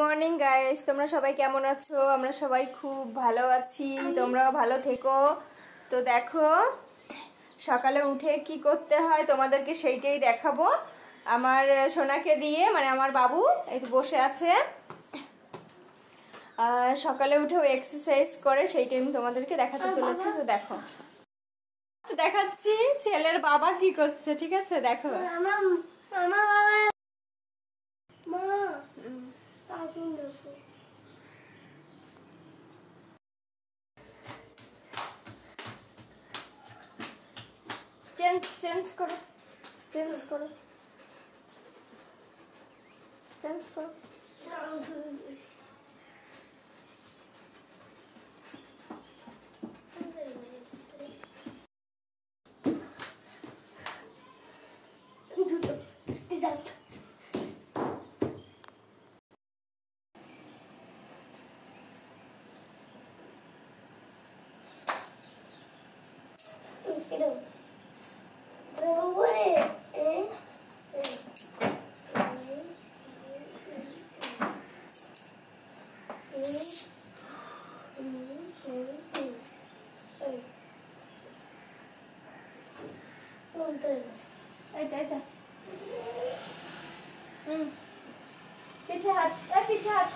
Morning guys, তোমরা সবাই কেমন আছো? আমরা সবাই খুব ভালো আছি, তোমরাও ভালো থেকো। তো দেখো সকালে উঠে কি করতে হয় তোমাদেরকে সেইটাই দেখাবো। আমার সোনাকে দিয়ে, মানে আমার বাবু এই তো বসে আছে, সকালে উঠেও এক্সারসাইজ করে, সেইটাই আমি তোমাদেরকে দেখাতে চলেছি। তো দেখো দেখাচ্ছি ছেলের বাবা কি করছে, ঠিক আছে? দেখো চেঞ্জ করো চেঞ্জ করো চেঞ্জ করো। पीछे हाथ, पीछे हाथ।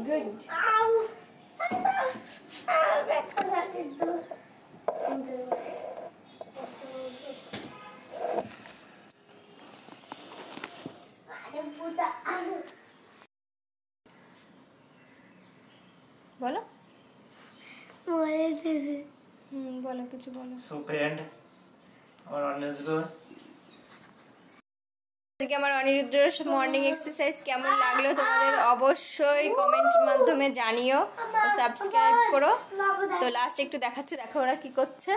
Good. बोलो बोलो কিছু বলো। সো ফ্রেন্ড, আমার অনিরুদ্ধ আজকে আমার অনিরুদ্ধর মর্নিং এক্সারসাইজ কেমন লাগলো তোমাদের অবশ্যই কমেন্টের মাধ্যমে জানিও, সাবস্ক্রাইব করো। তো লাস্ট একটু দেখাচ্ছে, দেখো ওরা কি করছে।